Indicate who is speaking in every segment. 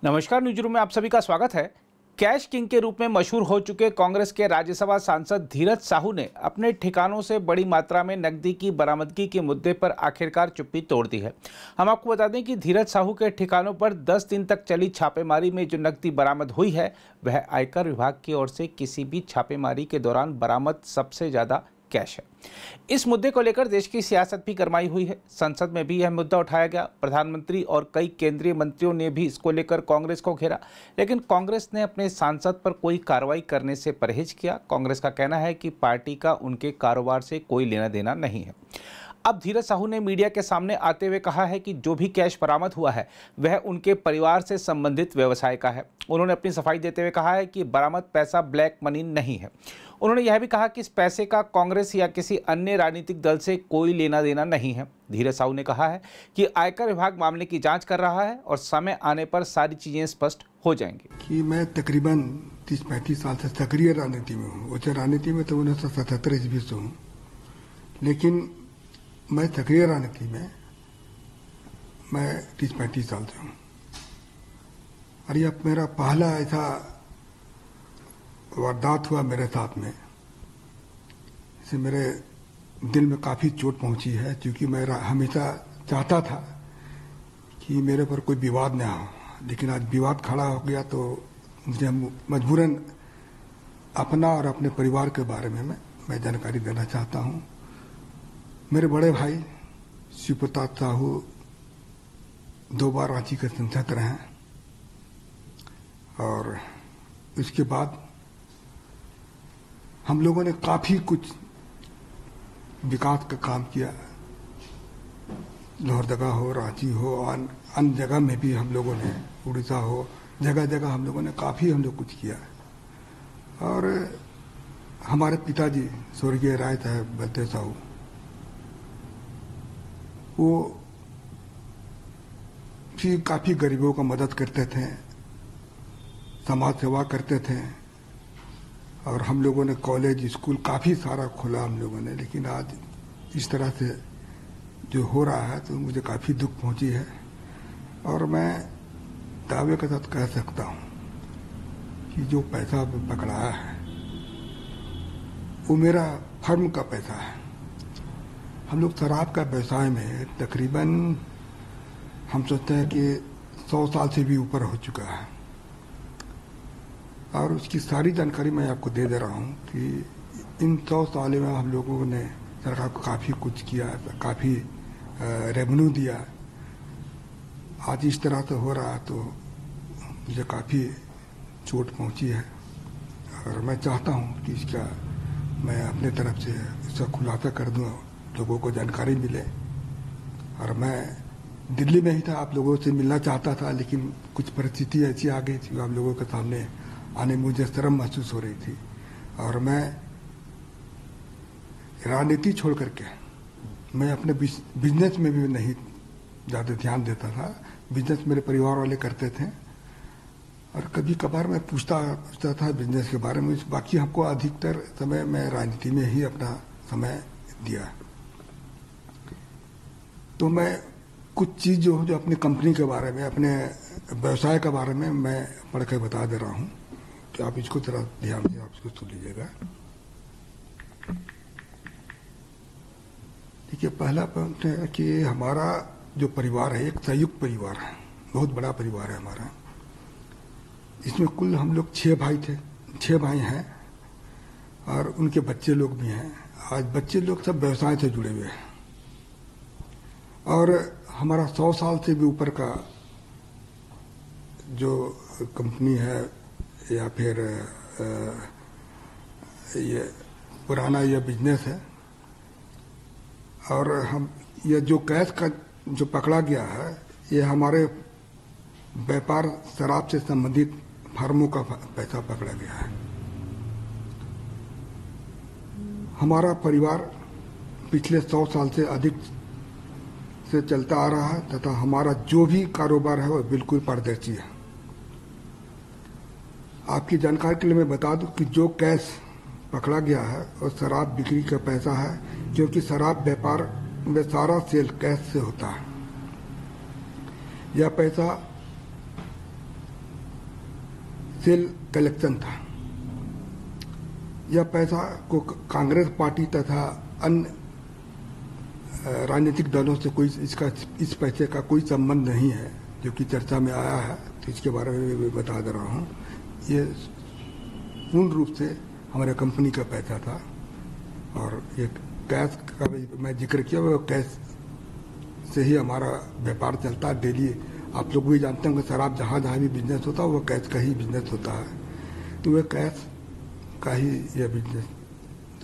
Speaker 1: नमस्कार, न्यूज़रूम में आप सभी का स्वागत है। कैश किंग के रूप में मशहूर हो चुके कांग्रेस के राज्यसभा सांसद धीरज साहू ने अपने ठिकानों से बड़ी मात्रा में नकदी की बरामदगी के मुद्दे पर आखिरकार चुप्पी तोड़ दी है। हम आपको बता दें कि धीरज साहू के ठिकानों पर 10 दिन तक चली छापेमारी में जो नकदी बरामद हुई है वह आयकर विभाग की ओर से किसी भी छापेमारी के दौरान बरामद सबसे ज़्यादा कैश है। इस मुद्दे को लेकर देश की सियासत भी गरमाई हुई है। संसद में भी यह मुद्दा उठाया गया। प्रधानमंत्री और कई केंद्रीय मंत्रियों ने भी इसको लेकर कांग्रेस को घेरा, लेकिन कांग्रेस ने अपने सांसद पर कोई कार्रवाई करने से परहेज किया। कांग्रेस का कहना है कि पार्टी का उनके कारोबार से कोई लेना देना नहीं है। अब धीरज साहू ने मीडिया के सामने आते हुए कहा है कि जो भी कैश बरामद हुआ है वह उनके परिवार से संबंधित व्यवसाय का है। उन्होंने अपनी सफाई देते हुए कहा है कि बरामद पैसा ब्लैक मनी नहीं है। उन्होंने यह भी कहा कि इस पैसे का कांग्रेस या किसी अन्य राजनीतिक दल से कोई लेना देना नहीं है। धीरज साहू ने कहा है कि आयकर विभाग मामले की जांच कर रहा है और समय आने पर सारी चीजें स्पष्ट हो जाएंगी।
Speaker 2: कि मैं तकरीबन 30-35 साल से सक्रिय राजनीति में हूँ। उच्च राजनीति में तो 1977 ईस्वी से हूँ, लेकिन मैं सक्रिय राजनीति में मैं 30-35 साल से हूँ। और यह मेरा पहला ऐसा वारदात हुआ मेरे साथ में, इससे मेरे दिल में काफ़ी चोट पहुंची है, क्योंकि मैं हमेशा चाहता था कि मेरे पर कोई विवाद न हो, लेकिन आज विवाद खड़ा हो गया तो मुझे मजबूरन अपना और अपने परिवार के बारे में मैं जानकारी देना चाहता हूं। मेरे बड़े भाई शिवप्रताप साहू 2 बार रांची के सांसद रहे हैं और इसके बाद हम लोगों ने काफ़ी कुछ विकास का काम किया। लोहरदगा हो, रांची हो, अन्य जगह में भी हम लोगों ने, उड़ीसा हो, जगह जगह हम लोगों ने काफ़ी कुछ किया। और हमारे पिताजी स्वर्गीय राय साहब बलदेव साहू, वो भी काफ़ी गरीबों का मदद करते थे, समाज सेवा करते थे, और हम लोगों ने कॉलेज स्कूल काफ़ी सारा खोला हम लोगों ने। लेकिन आज इस तरह से जो हो रहा है तो मुझे काफ़ी दुख पहुंची है। और मैं दावे के साथ कह सकता हूं कि जो पैसा पकड़ाया है वो मेरा फर्म का पैसा है। हम लोग शराब का व्यवसाय में तकरीबन हम सोचते हैं कि 100 साल से भी ऊपर हो चुका है, और उसकी सारी जानकारी मैं आपको दे रहा हूँ कि इन 100 साल में हम लोगों ने सरकार को काफ़ी कुछ किया, काफ़ी रेवेन्यू दिया। आज इस तरह से हो रहा है तो मुझे काफ़ी चोट पहुँची है, और मैं चाहता हूँ कि इसका मैं अपने तरफ से इसका खुलासा कर दूँ, लोगों को जानकारी मिले। और मैं दिल्ली में ही था, आप लोगों से मिलना चाहता था, लेकिन कुछ परिस्थिति ऐसी आ गई थी, आप लोगों के सामने आने मुझे शर्म महसूस हो रही थी। और मैं राजनीति छोड़ करके मैं अपने बिजनेस में भी नहीं ज़्यादा ध्यान देता था। बिजनेस मेरे परिवार वाले करते थे, और कभी कभार मैं पूछता था बिजनेस के बारे में। बाकी हमको अधिकतर समय मैं राजनीति में ही अपना समय दिया। तो मैं कुछ चीज़ जो अपनी कंपनी के बारे में, अपने व्यवसाय के बारे में मैं पढ़ के बता दे रहा हूँ, कि आप इसको थोड़ा ध्यान से आप इसको सुन लीजिएगा। देखिए, पहला पॉइंट है कि हमारा जो परिवार है एक संयुक्त परिवार है, बहुत बड़ा परिवार है हमारा। इसमें कुल हम लोग 6 भाई थे, 6 भाई हैं, और उनके बच्चे लोग भी हैं। आज बच्चे लोग सब व्यवसाय से जुड़े हुए हैं, और हमारा 100 साल से भी ऊपर का जो कंपनी है या फिर ये पुराना ये बिजनेस है। और हम ये जो कैश का जो पकड़ा गया है, ये हमारे व्यापार शराब से संबंधित फर्मों का पैसा पकड़ा गया है। हमारा परिवार पिछले 100 साल से अधिक से चलता आ रहा है, तथा हमारा जो भी कारोबार है वो बिल्कुल पारदर्शी है। आपकी जानकारी के लिए मैं बता दूं कि जो कैश पकड़ा गया है और शराब बिक्री का पैसा है, क्योंकि शराब व्यापार में सारा सेल कैश से होता है। यह पैसा सेल कलेक्शन था। यह पैसा को कांग्रेस पार्टी तथा अन्य राजनीतिक दलों से कोई इस पैसे का कोई संबंध नहीं है, जो कि चर्चा में आया है। तो इसके बारे में मैं बता दे रहा हूँ, ये पूर्ण रूप से हमारे कंपनी का पैसा था। और ये कैश का भी मैं जिक्र किया, वो कैश से ही हमारा व्यापार चलता है डेली। आप लोग भी जानते हैं कि शराब जहाँ जहाँ भी बिजनेस होता है वो कैश का ही बिजनेस होता है। तो वह कैश का ही यह बिजनेस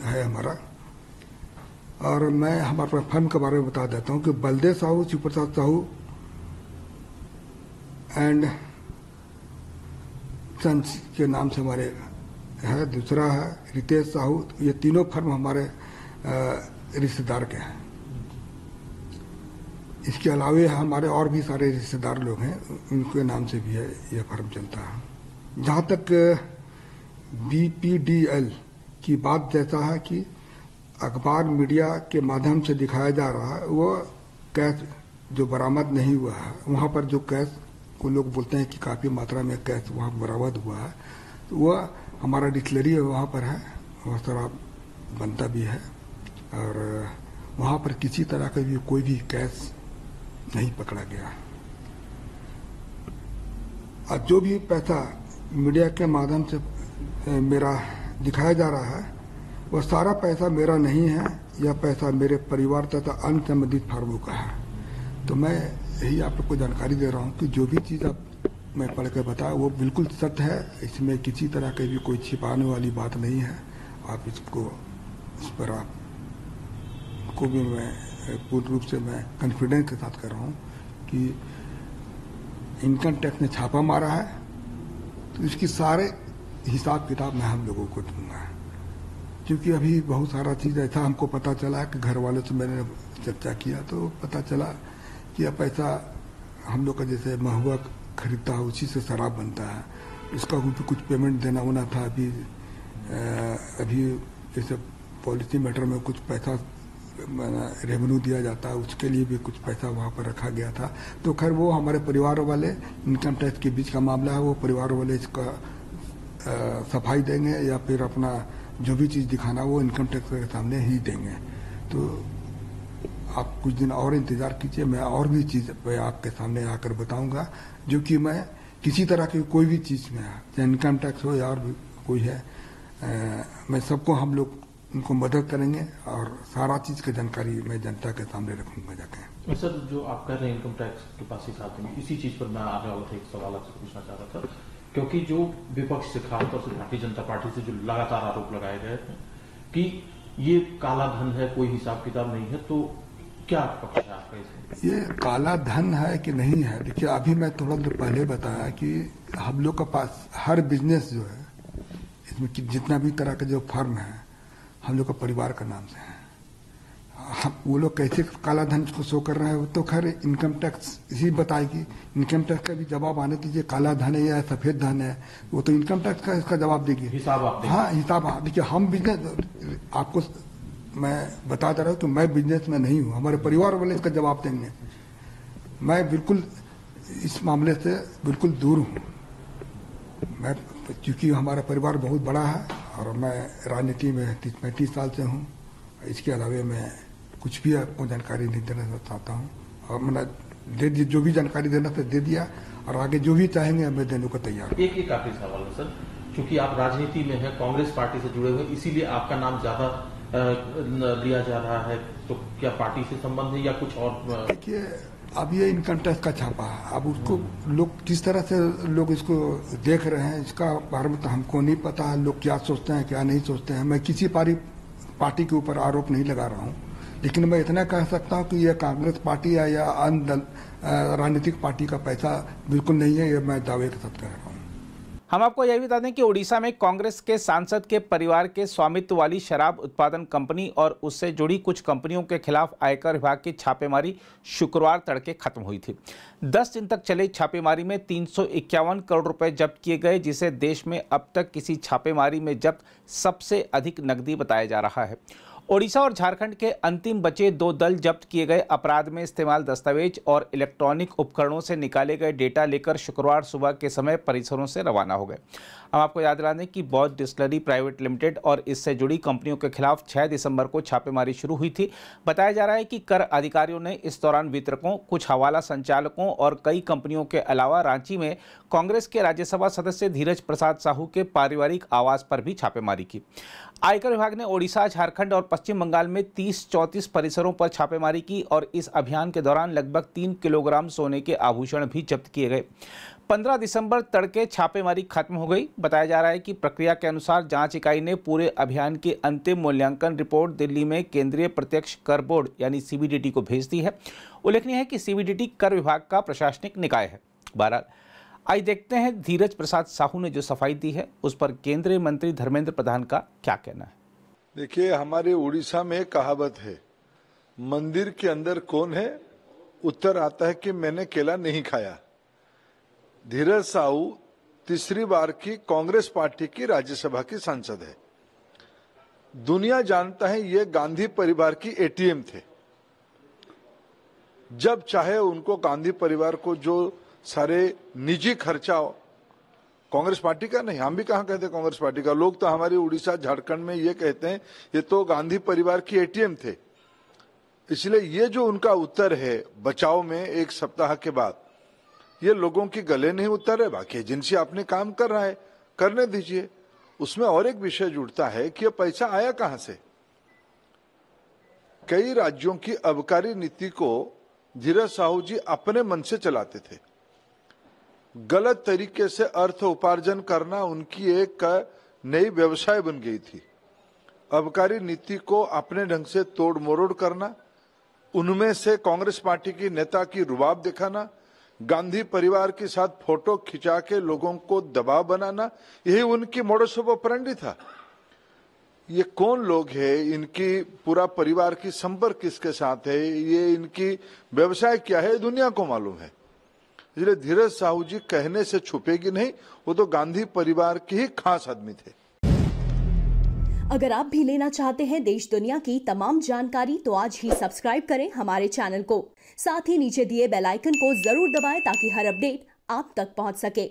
Speaker 2: है हमारा। और मैं हमारे फर्म के बारे में बता देता हूँ कि बलदेव साहू, शिवप्रसाद साहू एंड सन्स के नाम से हमारे है। दूसरा है रितेश साहू। ये तीनों फर्म हमारे रिश्तेदार के हैं। इसके अलावे हमारे और भी सारे रिश्तेदार लोग हैं, उनके नाम से भी है यह फर्म चलता है। जहाँ तक BPDL की बात जैसा है कि अखबार मीडिया के माध्यम से दिखाया जा रहा है, वो कैश जो बरामद नहीं हुआ है, वहाँ पर जो कैश को लोग बोलते हैं कि काफ़ी मात्रा में कैश वहाँ बरामद हुआ है, तो वह हमारा डिस्टिलरी वहाँ पर है, वह शराब बनता भी है। और वहाँ पर किसी तरह का भी कोई भी कैश नहीं पकड़ा गया। और जो भी पैसा मीडिया के माध्यम से मेरा दिखाया जा रहा है, वह सारा पैसा मेरा नहीं है। यह पैसा मेरे परिवार तथा अन्य संबंधित फर्मों का है। तो मैं यही आप लोग को जानकारी दे रहा हूँ कि जो भी चीज़ आप मैं पढ़ के बताया वो बिल्कुल सत्य है। इसमें किसी तरह की भी कोई छिपाने वाली बात नहीं है। आप इसको इस पर आप को भी मैं पूर्ण रूप से मैं कॉन्फिडेंस के साथ कर रहा हूँ कि इनकम टैक्स ने छापा मारा है, तो इसकी सारे हिसाब किताब मैं हम लोगों को दूंगा। क्योंकि अभी बहुत सारा चीज़ ऐसा हमको पता चला कि घर वालों से मैंने चर्चा किया तो पता चला कि यह पैसा हम लोग का जैसे महुआ खरीदता है उसी से शराब बनता है। इसका भी कुछ पेमेंट देना होना था। अभी जैसे पॉलिसी मैटर में कुछ पैसा रेवेन्यू दिया जाता है, उसके लिए भी कुछ पैसा वहाँ पर रखा गया था। तो खैर वो हमारे परिवार वाले, इनकम टैक्स के बीच का मामला है, वो परिवार वाले इसका सफाई देंगे या फिर अपना जो भी चीज़ दिखाना वो इनकम टैक्स के सामने ही देंगे। तो आप कुछ दिन और इंतज़ार कीजिए, मैं और भी चीज़ मैं आपके सामने आकर बताऊंगा, जो कि मैं किसी तरह की कोई भी चीज़ में, चाहे इनकम टैक्स हो या और भी कोई है, मैं सबको हम लोग उनको मदद करेंगे और सारा चीज़ की जानकारी मैं जनता के सामने रखूंगा जाके।
Speaker 3: सर, जो आप कह रहे हैं इनकम टैक्स के पास ही साथ देंगे, इसी चीज़ पर मैं आने वाला था एक सवाल आपसे पूछना चाह रहा था। क्योंकि जो विपक्ष से, खासतौर से भारतीय जनता पार्टी से जो लगातार आरोप लगाए गए थे कि ये काला धन है, कोई हिसाब किताब नहीं है, तो क्या पक्ष है आपका इसमें?
Speaker 2: ये काला धन है कि नहीं है, देखिए अभी मैं थोड़ा देर पहले बताया कि हम लोग के पास हर बिजनेस जो है, इसमें जितना भी तरह का जो फर्म है हम लोग का परिवार का नाम से है। हम वो लोग कैसे काला धन को शो कर रहे हैं वो तो खैर इनकम टैक्स ही बताएगी। इनकम टैक्स का भी जवाब आने दीजिए, काला धन है या सफेद धन है, वो तो इनकम टैक्स का इसका जवाब देगी।
Speaker 3: हिसाब आप
Speaker 2: हाँ, हिसाब देखिए। हम बिजनेस, आपको मैं बता दे रहा हूँ कि मैं बिजनेस में नहीं हूँ, हमारे परिवार वाले इसका जवाब देंगे। मैं बिल्कुल इस मामले से बिल्कुल दूर हूँ। मैं क्योंकि हमारा परिवार बहुत बड़ा है और मैं राजनीति में 35 साल से हूँ। इसके अलावा मैं कुछ भी आपको जानकारी नहीं देना चाहता हूँ और मैंने जो भी जानकारी देना था दे दिया और आगे जो भी चाहेंगे मैं देने को तैयार हूँ।
Speaker 3: एक आखिरी सवाल है सर, क्योंकि आप राजनीति में हैं, कांग्रेस पार्टी से जुड़े हुए, इसीलिए आपका नाम ज्यादा लिया जा रहा है, तो क्या पार्टी से संबंध है या कुछ और?
Speaker 2: देखिए अब ये इनकम टैक्स का छापा है, अब उसको लोग किस तरह से लोग इसको देख रहे हैं इसका बारे में तो हमको नहीं पता है। लोग क्या सोचते हैं क्या नहीं सोचते हैं, मैं किसी पार्टी के ऊपर आरोप नहीं लगा रहा हूँ, लेकिन मैं इतना कह सकता हूँ कि यह कांग्रेस पार्टी या अन्य राजनीतिक पार्टी का पैसा बिल्कुल नहीं है, ये मैं दावे के साथ कह रहा हूँ।
Speaker 1: हम आपको यह भी बता दें कि ओडिशा में कांग्रेस के सांसद के परिवार के स्वामित्व वाली शराब उत्पादन कंपनी और उससे जुड़ी कुछ कंपनियों के खिलाफ आयकर विभाग की छापेमारी शुक्रवार तड़के खत्म हुई थी। 10 दिन तक चले छापेमारी में 351 करोड़ रुपए जब्त किए गए, जिसे देश में अब तक किसी छापेमारी में जब्त सबसे अधिक नकदी बताया जा रहा है। ओडिशा और झारखंड के अंतिम बचे 2 दल जब्त किए गए अपराध में इस्तेमाल दस्तावेज और इलेक्ट्रॉनिक उपकरणों से निकाले गए डेटा लेकर शुक्रवार सुबह के समय परिसरों से रवाना हो गए। हम आपको याद दिला दें कि बौद्ध डिस्टिलरी प्राइवेट लिमिटेड और इससे जुड़ी कंपनियों के खिलाफ 6 दिसंबर को छापेमारी शुरू हुई थी। बताया जा रहा है कि कर अधिकारियों ने इस दौरान वितरकों, कुछ हवाला संचालकों और कई कंपनियों के अलावा रांची में कांग्रेस के राज्यसभा सदस्य धीरज प्रसाद साहू के पारिवारिक आवास पर भी छापेमारी की। आयकर विभाग ने ओडिशा, झारखंड और पश्चिम बंगाल में 30-34 परिसरों पर छापेमारी की और इस अभियान के दौरान लगभग 3 किलोग्राम सोने के आभूषण भी जब्त किए गए। 15 दिसंबर तड़के छापेमारी खत्म हो गई। बताया जा रहा है कि प्रक्रिया के अनुसार जांच इकाई ने पूरे अभियान की अंतिम मूल्यांकन रिपोर्ट दिल्ली में केंद्रीय प्रत्यक्ष कर बोर्ड यानी सीबीडीटी को भेज दी है। उल्लेखनीय है कि सीबीडीटी कर विभाग का प्रशासनिक निकाय है। बहरहाल आइए देखते हैं धीरज प्रसाद साहू ने जो सफाई दी है उस पर केंद्रीय मंत्री धर्मेंद्र प्रधान का क्या कहना है।
Speaker 4: देखिए, हमारे उड़ीसा में कहावत है, मंदिर के अंदर कौन है? उत्तर आता है कि मैंने केला नहीं खाया। धीरज साहू तीसरी बार की कांग्रेस पार्टी की राज्यसभा की सांसद है। दुनिया जानता है ये गांधी परिवार की एटीएम थे। जब चाहे उनको गांधी परिवार को जो सारे निजी खर्चा, कांग्रेस पार्टी का नहीं, हम भी कहां कहते कांग्रेस पार्टी का, लोग तो हमारे उड़ीसा झारखंड में ये कहते हैं ये तो गांधी परिवार की एटीएम थे। इसलिए ये जो उनका उत्तर है बचाव में 1 सप्ताह के बाद, ये लोगों की गले नहीं उतर है। बाकी एजेंसी अपने काम कर रहा है, करने दीजिए। उसमें और एक विषय जुड़ता है कि ये पैसा आया कहां से। कई राज्यों की आबकारी नीति को धीरज साहू जी अपने मन से चलाते थे। गलत तरीके से अर्थ उपार्जन करना उनकी एक नई व्यवसाय बन गई थी। आबकारी नीति को अपने ढंग से तोड़ मरोड़ करना, उनमें से कांग्रेस पार्टी की नेता की रुबाब दिखाना, गांधी परिवार के साथ फोटो खिंचा के लोगों को दबाव बनाना, यही उनकी मोडस ऑपरेंडी था। ये कौन लोग हैं, इनकी पूरा परिवार की संपर्क किसके साथ है, ये इनकी व्यवसाय क्या है, दुनिया को मालूम है। इसलिए धीरज साहू जी कहने से छुपेगी नहीं, वो तो गांधी परिवार के ही खास आदमी थे।
Speaker 5: अगर आप भी लेना चाहते हैं देश दुनिया की तमाम जानकारी तो आज ही सब्सक्राइब करें हमारे चैनल को। साथ ही नीचे दिए बेल आइकन को जरूर दबाएं ताकि हर अपडेट आप तक पहुंच सके।